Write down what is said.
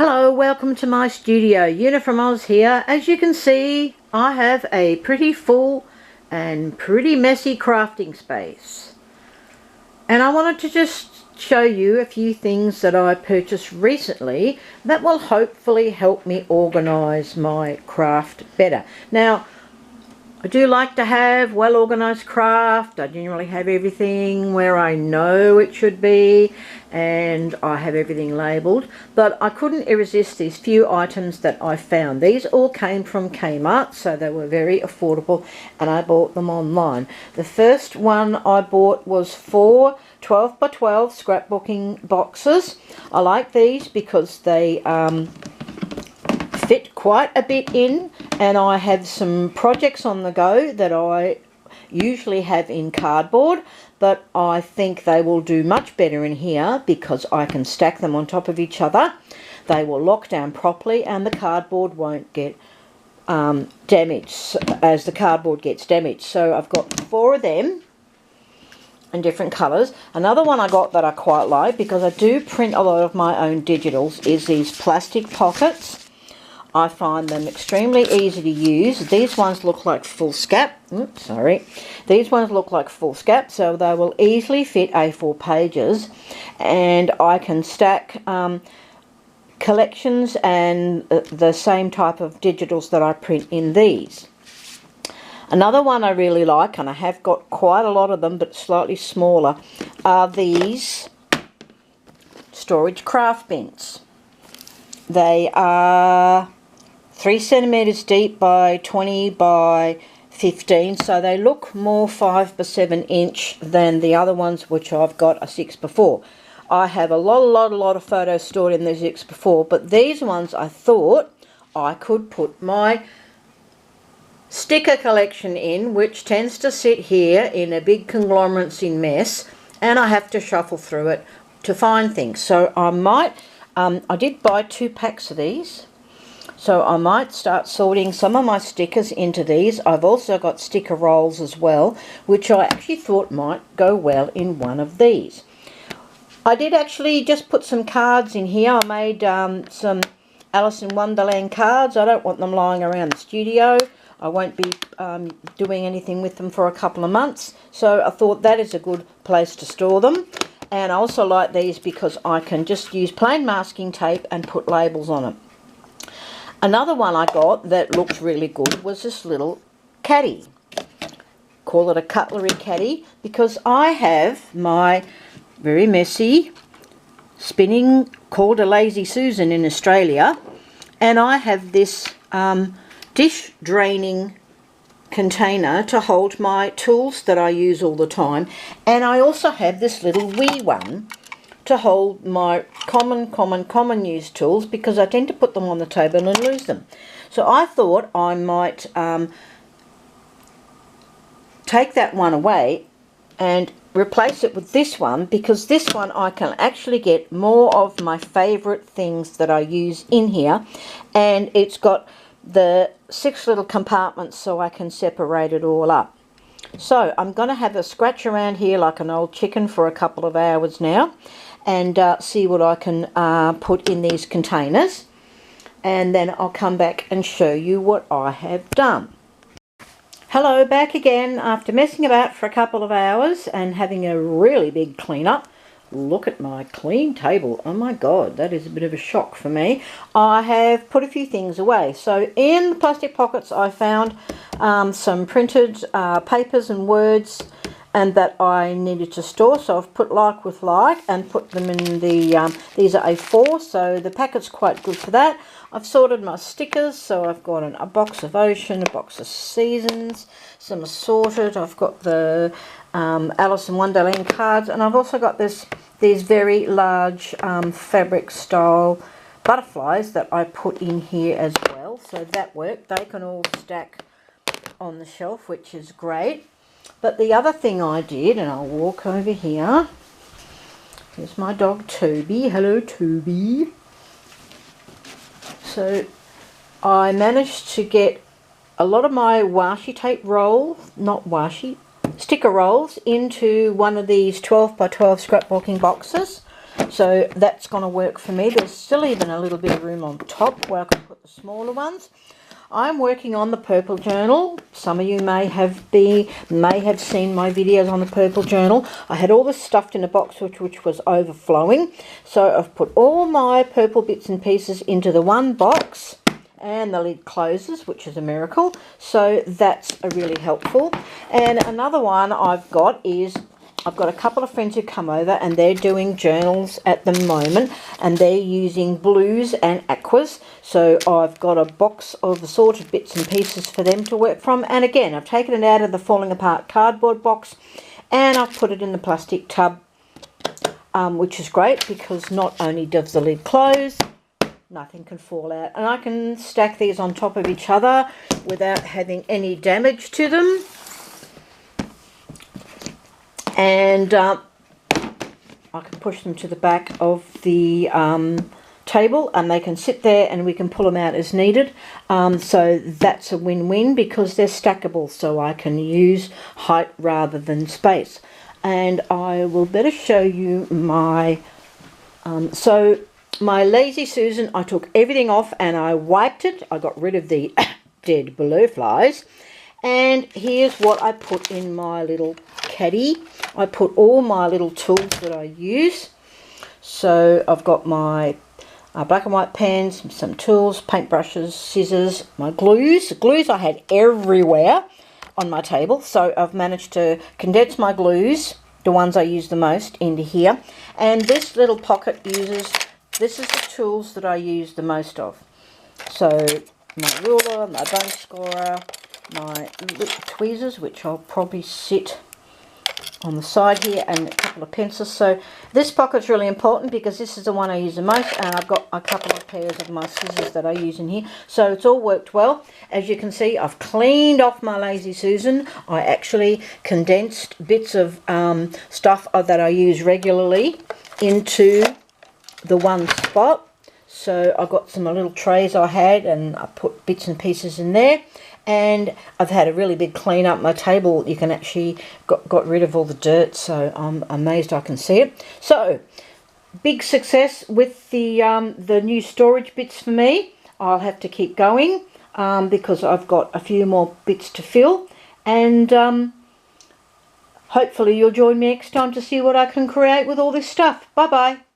Hello, welcome to my studio. Una from Oz here. As you can see, I have a pretty full and pretty messy crafting space. And I wanted to just show you a few things that I purchased recently that will hopefully help me organise my craft better. Now, I do like to have well organised craft. I generally have everything where I know it should be and I have everything labelled, but I couldn't resist these few items that I found. These all came from KMart, so they were very affordable and I bought them online. The first one I bought was 4 12 by 12 scrapbooking boxes. I like these because they fit quite a bit in, and I have some projects on the go that I usually have in cardboard, but I think they will do much better in here because I can stack them on top of each other. They will lock down properly and the cardboard won't get damaged as the cardboard gets damaged. So I've got 4 of them in different colours. Another one I got that I quite like, because I do print a lot of my own digitals, is these plastic pockets. I find them extremely easy to use. These ones look like foolscap. Oops, sorry. These ones look like foolscap, so they will easily fit A4 pages, and I can stack collections and the same type of digitals that I print in these. Another one I really like, and I have got quite a lot of them but slightly smaller, are these storage craft bins. They are 3 centimetres deep by 20 by 15, so they look more 5 by 7 inch than the other ones, which I've got a 6 by 4. I have a lot of photos stored in the 6 by 4, but these ones I thought I could put my sticker collection in, which tends to sit here in a big conglomerates in mess, and I have to shuffle through it to find things. So I might, I did buy 2 packs of these, so I might start sorting some of my stickers into these. I've also got sticker rolls as well, which I actually thought might go well in one of these. I did actually just put some cards in here. I made some Alice in Wonderland cards. I don't want them lying around the studio. I won't be doing anything with them for a couple of months, so I thought that is a good place to store them. And I also like these because I can just use plain masking tape and put labels on it. Another one I got that looks really good was this little caddy. Call it a cutlery caddy, because I have my very messy spinning called a Lazy Susan in Australia, and I have this dish draining container to hold my tools that I use all the time, and I also have this little wee one to hold my common use tools, because I tend to put them on the table and lose them. So I thought I might take that one away and replace it with this one, because this one I can actually get more of my favourite things that I use in here, and it's got the 6 little compartments so I can separate it all up. So I'm going to have a scratch around here like an old chicken for a couple of hours now, and see what I can put in these containers, and then I'll come back and show you what I have done. Hello, back again after messing about for a couple of hours and having a really big clean up. Look at my clean table. Oh my god, that is a bit of a shock for me. I have put a few things away. So in the plastic pockets I found some printed papers and words and that I needed to store, so I've put like with like and put them in the these are A4, so the packet's quite good for that. I've sorted my stickers, so I've got a box of Ocean, a box of Seasons, some assorted. I've got the Alice in Wonderland cards, and I've also got these very large fabric style butterflies that I put in here as well, so that worked. They can all stack on the shelf, which is great. But the other thing I did, and I'll walk over here, here's my dog Toby. Hello Toby. So I managed to get a lot of my washi tape roll, not washi, sticker rolls into one of these 12 by 12 scrapbooking boxes. So that's going to work for me. There's still even a little bit of room on top where I can put the smaller ones. I'm working on the purple journal. Some of you may have seen my videos on the purple journal. I had all this stuffed in a box which was overflowing. So I've put all my purple bits and pieces into the one box, and the lid closes, which is a miracle. So that's really helpful. And another one I've got is, I've got a couple of friends who come over and they're doing journals at the moment, and they're using blues and aquas. So I've got a box of assorted bits and pieces for them to work from. And again, I've taken it out of the falling apart cardboard box and I've put it in the plastic tub, which is great because not only does the lid close, nothing can fall out. And I can stack these on top of each other without having any damage to them. And I can push them to the back of the table and they can sit there and we can pull them out as needed. So that's a win-win because they're stackable, so I can use height rather than space. And I will better show you my my Lazy Susan. I took everything off and I wiped it. I got rid of the dead blowflies. And here's what I put in my little caddy. I put all my little tools that I use. So I've got my black and white pens, some tools, paintbrushes, scissors, my glues. The glues I had everywhere on my table. So I've managed to condense my glues, the ones I use the most, into here. And this little pocket uses, this is the tools that I use the most of. So my ruler, my bone scorer, my little tweezers, which I'll probably sit on the side here, and a couple of pencils. So this pocket's really important because this is the one I use the most, and I've got a couple of pairs of my scissors that I use in here. So it's all worked well. As you can see, I've cleaned off my Lazy Susan. I actually condensed bits of stuff that I use regularly into the one spot. So I got some little trays I had and I put bits and pieces in there. And I've had a really big clean up. My table, you can actually got rid of all the dirt, so I'm amazed I can see it. So big success with the new storage bits for me. I'll have to keep going because I've got a few more bits to fill, and hopefully you'll join me next time to see what I can create with all this stuff. Bye bye.